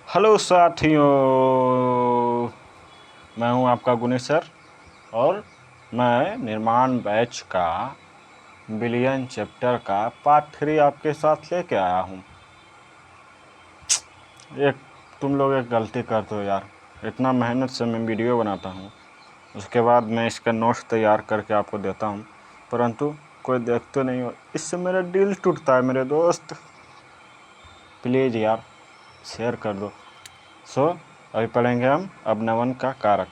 Hello साथियों, मैं हूं आपका गुनेश सर और मैं निर्माण बैच का बिलियन चैप्टर का पार्ट 3 आपके साथ लेके आया हूं। तुम लोग एक गलती करते हो यार। इतना मेहनत से मैं वीडियो बनाता हूं, उसके बाद मैं इसका नोट्स तैयार करके आपको देता हूं, परंतु कोई देखते नहीं हो। इससे मेरा दिल टूटता है मेरे दोस्त। प्लीज़ यार शेयर कर दो। अभी पढ़ेंगे हम अवनमन का कारक।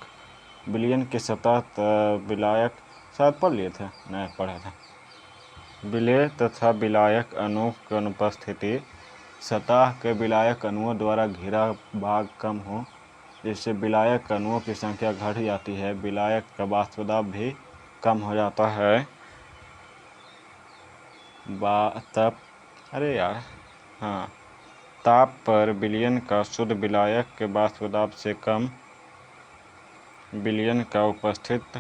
विलयन के सतह विलायक शायद पढ़ लिए थे, नहीं पढ़े थे। विलेय तथा विलायक अणु की अनुपस्थिति। सतह के विलायक अणुओं द्वारा घिरा भाग कम हो, जिससे विलायक अणुओं की संख्या घट जाती है। विलायक का वाष्पदाब भी कम हो जाता है। ताप पर विलयन का शुद्ध विलायक के वाष्पदाब से कम विलयन का उपस्थित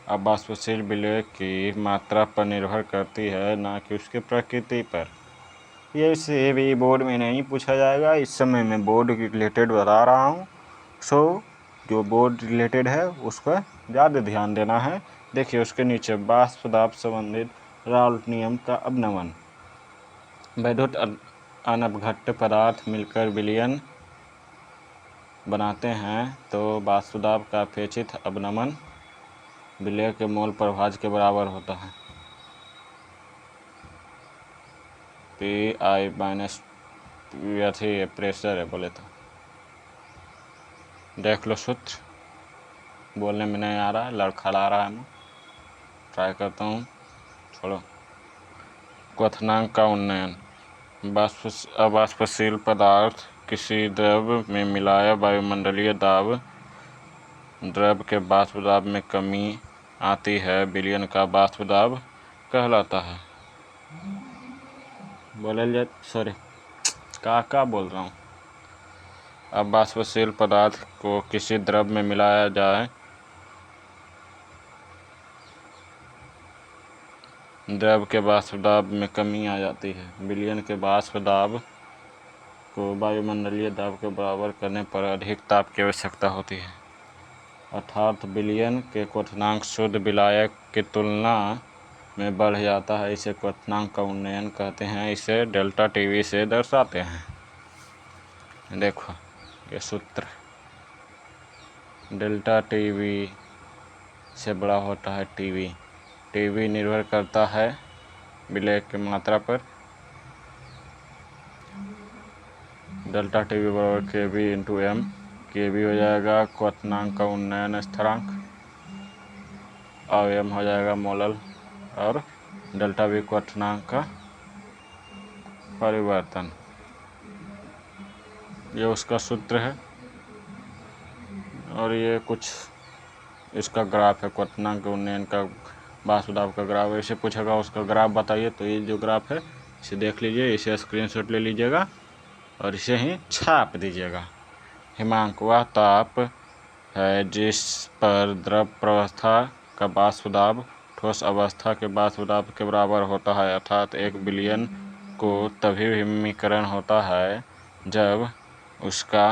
अवाष्पशील विलेय की मात्रा पर निर्भर करती है, ना कि उसकी प्रकृति पर। ये से भी बोर्ड में नहीं पूछा जाएगा। इस समय मैं बोर्ड रिलेटेड बता रहा हूँ, जो बोर्ड रिलेटेड है उसका ज़्यादा ध्यान देना है। देखिए उसके नीचे वाष्पदाब संबंधित राउल्ट नियम का अवनमन। वैद्युत अनवघट्ट पदार्थ मिलकर विलयन बनाते हैं तो वाष्पदाब का अपेक्षित अवनमन विलेय के मोल प्रभाज के बराबर होता है। Pi माइनस प्रेशर है बोले तो। देख लो सूत्र, बोलने में नहीं आ रहा है, लड़खड़ा रहा है। मैं ट्राई करता हूँ, छोड़ो। क्वथनांक का उन्नयन। अवाष्पशील पदार्थ किसी द्रव में मिलाया वायुमंडलीय दाब द्रव के वाष्पदाब में कमी आती है, विलयन का वाष्पदाब कहलाता है। क्या बोल रहा हूँ। अब वाष्पशील पदार्थ को किसी द्रव में मिलाया जाए, द्रव के वाष्पदाब में कमी आ जाती है। विलयन के वाष्पदाब को वायुमंडलीय दाब के बराबर करने पर अधिक ताप की आवश्यकता होती है, अर्थात विलयन के क्वथनांक शुद्ध विलायक की तुलना में बढ़ जाता है। इसे क्वथनांक का उन्नयन कहते हैं। इसे डेल्टा टीवी से दर्शाते हैं। देखो ये सूत्र, डेल्टा टीवी से बड़ा होता है टीवी। टीवी निर्भर करता है विलेय की मात्रा पर। डेल्टा टीवी बराबर के वी इंटू एम। के वी हो जाएगा क्वथनांक का उन्नयन स्थिरांक और एम हो जाएगा मोलल, और डेल्टा वी क्वथनांक का परिवर्तन। ये उसका सूत्र है और ये कुछ इसका ग्राफ है, क्वथनांक उन्नयन का वाष्पदाब का ग्राफ। इसे पूछेगा उसका ग्राफ बताइए, तो ये जो ग्राफ है इसे देख लीजिए, इसे स्क्रीनशॉट ले लीजिएगा और इसे ही छाप दीजिएगा। हिमांक वह ताप है जिस पर द्रव अवस्था का वाष्पदाब ठोस अवस्था के वाष्पदाब के बराबर होता है, अर्थात एक विलयन को तभी हिमीकरण होता है जब उसका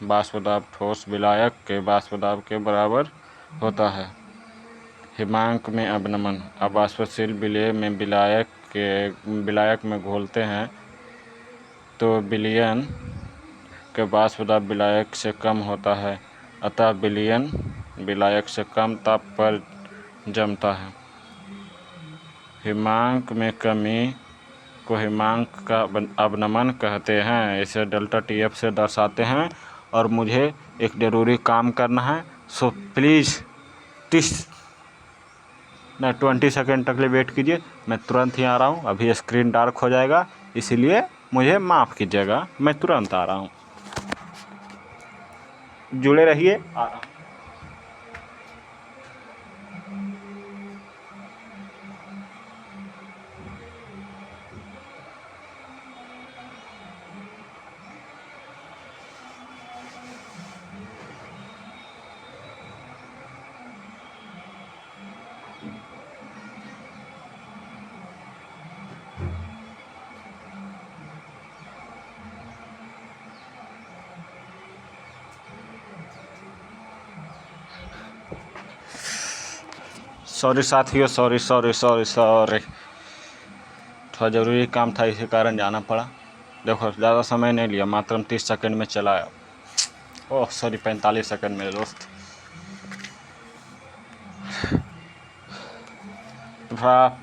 वाष्पदाब ठोस विलायक के वाष्पदाब के बराबर होता है। हिमांक में अवनमन। अवाष्पशील विलेय में विलायक में घोलते हैं तो विलयन के वाष्पदाब विलायक से कम होता है, अतः विलयन विलायक से कम ताप पर जमता है। हिमांक में कमी को हिमांक का अवनमन कहते हैं। इसे डेल्टा टीएफ से दर्शाते हैं। और मुझे एक ज़रूरी काम करना है, सो प्लीज़ 20 सेकेंड तक ले वेट कीजिए, मैं तुरंत ही आ रहा हूँ। अभी स्क्रीन डार्क हो जाएगा, इसीलिए मुझे माफ़ कीजिएगा, मैं तुरंत आ रहा हूँ। जुड़े रहिए, आ रहा हूँ। सॉरी साथियों, सॉरी सॉरी सॉरी सॉरी, थोड़ा ज़रूरी काम था, इसी कारण जाना पड़ा। देखो ज़्यादा समय नहीं लिया, मात्र 30 सेकंड में चलाया। ओह सॉरी, 45 सेकंड मेरे दोस्त।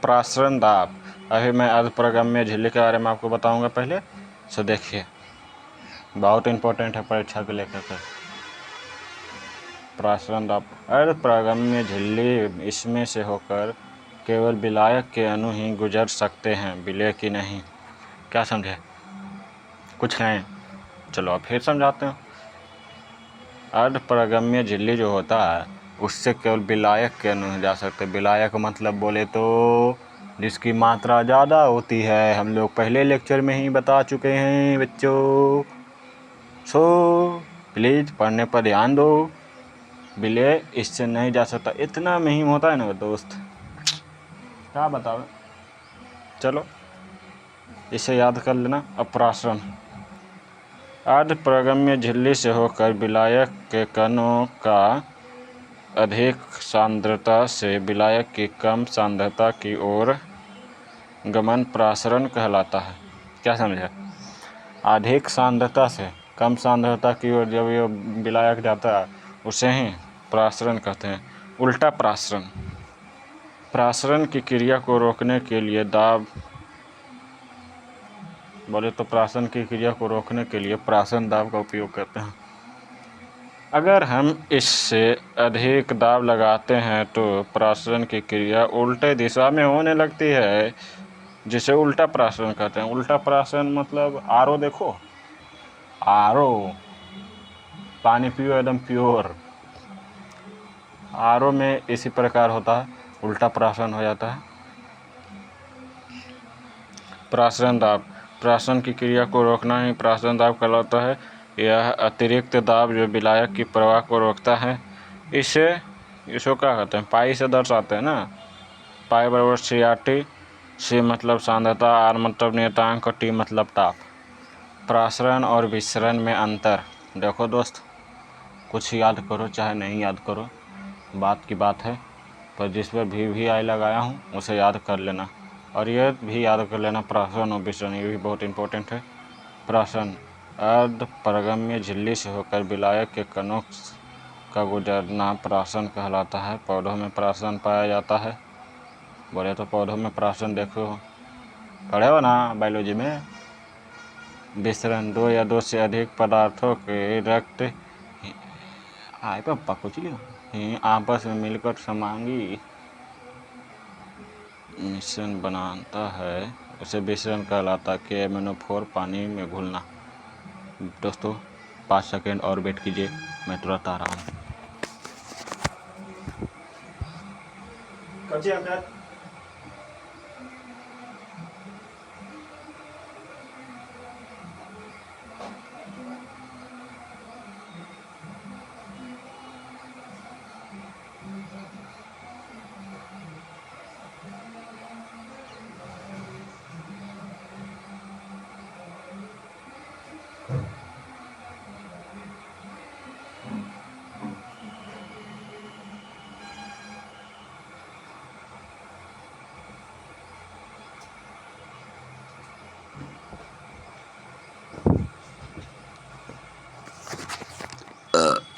प्रासरण दाब। अभी मैं अर्धप्रगम्य झिल्ली के बारे में आपको बताऊंगा पहले, सो देखिए, बहुत इम्पोर्टेंट है परीक्षा को लेकर के। प्रासरण दाब अर्धप्रगम्य झिल्ली, इसमें से होकर केवल विलायक के अणु ही गुजर सकते हैं, विलेय की नहीं। क्या समझे? कुछ नहीं, चलो अब फिर समझाते हैं। अर्धप्रगम्य झिल्ली जो होता है, उससे केवल विलायक के अणु जा सकते। विलायक मतलब बोले तो जिसकी मात्रा ज़्यादा होती है, हम लोग पहले लेक्चर में ही बता चुके हैं बच्चों। सो प्लीज़ पढ़ने पर ध्यान दो। विलेय इससे नहीं जा सकता, इतना मुहिम होता है ना दोस्त, क्या बताओ। चलो इसे याद कर लेना। अप्रासरण अर्धप्रगम्य झिल्ली से होकर विलायक के कणों का अधिक सांद्रता से विलायक की कम सांद्रता की ओर गमन प्रासरण कहलाता है। क्या समझे? अधिक सांद्रता से कम सांद्रता की ओर जब ये विलायक जाता है, उसे ही प्रासरण कहते हैं। उल्टा प्रासरण, प्रासरण की क्रिया को रोकने के लिए दाब, बोले तो प्रासरण की क्रिया को रोकने के लिए प्रासरण दाब का उपयोग करते हैं। अगर हम इससे अधिक दाब लगाते हैं तो प्रासरण की क्रिया उल्टे दिशा में होने लगती है, जिसे उल्टा प्रासरण कहते हैं। उल्टा प्रासरण मतलब आरओ, देखो आरओ, पानी पियो एकदम प्योर, आरओ में इसी प्रकार होता है, उल्टा प्रासरण हो जाता है। प्रासरण दाब, प्रासरण की क्रिया को रोकना ही प्रासरण दाब कहलाता है। यह अतिरिक्त दाब जो विलायक की प्रवाह को रोकता है, इसको क्या कहते हैं? पाई से दर्शाते हैं ना, पाई बराबर CRT। C मतलब सांद्रता, R मतलब नियतांक और T मतलब ताप। प्रासरण और विसरण में अंतर देखो दोस्त, कुछ याद करो चाहे नहीं याद करो, बात की बात है, पर जिस पर भी आई लगाया हूँ उसे याद कर लेना। और ये भी याद कर लेना, प्रासरण और विसरण, ये भी बहुत इंपॉर्टेंट है। प्रासरण अर्धप्रगम्य झिल्ली से होकर विलायक के कणों का गुजरना प्रासरण कहलाता है। पौधों में प्रासरण पाया जाता है, बोले तो पौधों में प्रासरण देखो, पढ़े हो ना बायोलॉजी में। विसरण, दो या दो से अधिक पदार्थों के रक्त आए पापा कुछ लियो आपस में मिलकर समांगी मिश्रण बनाता है, उसे विसरण कहलाता है। KMnO4 पानी में घुलना। दोस्तों 5 सेकेंड और वेट कीजिए, मैं तुरंत आ रहा हूँ।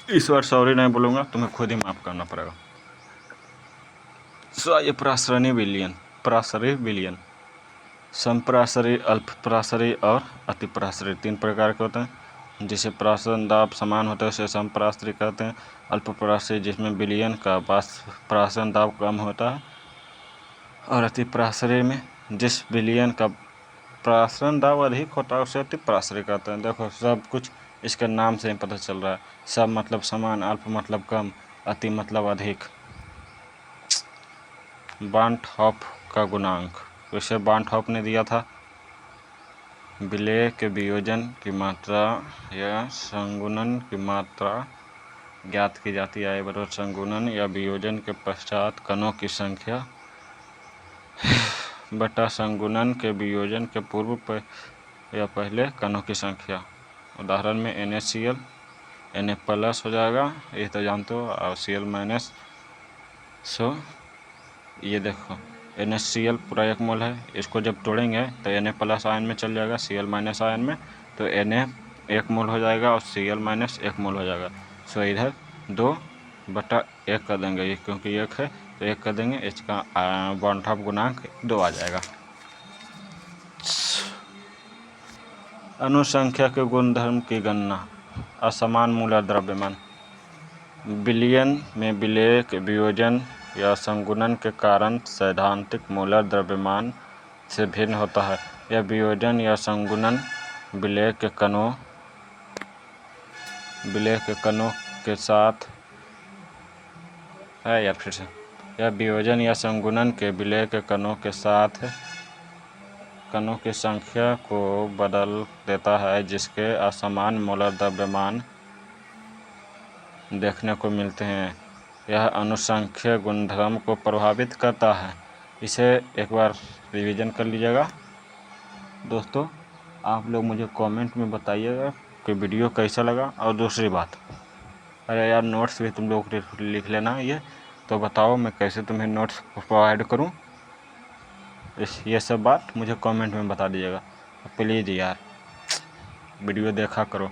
इस बार सॉरी नहीं बोलूँगा, तुम्हें खुद ही माफ़ करना पड़ेगा। ये प्रासरणी विलयन, प्रासरी विलयन, समप्रासरी, अल्पप्रासरी और अतिप्रासरी 3 प्रकार के होते हैं। जिसे प्रासरण दाब समान होता है उसे समप्रासरी कहते हैं। अल्पप्रासरी जिसमें विलयन का प्रासरण दाब कम होता है, और अतिप्रासरी में जिस विलयन का प्रासरण दाब अधिक होता है उसे अतिप्रासरी कहते हैं। देखो सब कुछ इसके नाम से ही पता चल रहा है। सब मतलब समान, अल्प मतलब कम, अति मतलब अधिक। बांटहॉफ का गुणांक, इसे बांटहॉफ ने दिया था। विलेय के वियोजन की मात्रा या संगुणन की मात्रा ज्ञात की जाती है। बराबर संगुणन या वियोजन के पश्चात कणों की संख्या बटा संगुणन के वियोजन के पूर्व या पहले कणों की संख्या। उदाहरण में NaCl Na+ हो जाएगा, ये तो जानते हो, और Cl- सो ये देखो NaCl पूरा 1 मोल है, इसको जब तोड़ेंगे तो Na प्लस आयन में चल जाएगा Cl माइनस आयन में, तो Na 1 मोल हो जाएगा और Cl माइनस 1 मोल हो जाएगा। सो इधर 2/1 कर देंगे, ये क्योंकि 1 है तो 1 कर देंगे, इसका बॉन्ड गुणांक 2 आ जाएगा। अनुसंख्या के गुणधर्म की गणना। असमान मूलर द्रव्यमान। विलयन में विलेय के वियोजन या संगुणन के कारण सैद्धांतिक मूलर द्रव्यमान से भिन्न होता है। यह वियोजन या संगुणन विलेय के कणों के साथ है, या फिर से यह वियोजन या संगुणन के विलेय के कणों के साथ कणों की संख्या को बदल देता है, जिसके असमान मोलर द्रव्यमान देखने को मिलते हैं। यह अनुसंख्य गुणधर्म को प्रभावित करता है। इसे एक बार रिवीजन कर लीजिएगा दोस्तों। आप लोग मुझे कमेंट में बताइएगा कि वीडियो कैसा लगा। और दूसरी बात, अरे यार नोट्स भी तुम लोग लिख लेना, ये तो बताओ मैं कैसे तुम्हें नोट्स प्रोवाइड करूं। ये सब बात मुझे कमेंट में बता दीजिएगा प्लीज़ यार, वीडियो देखा करो।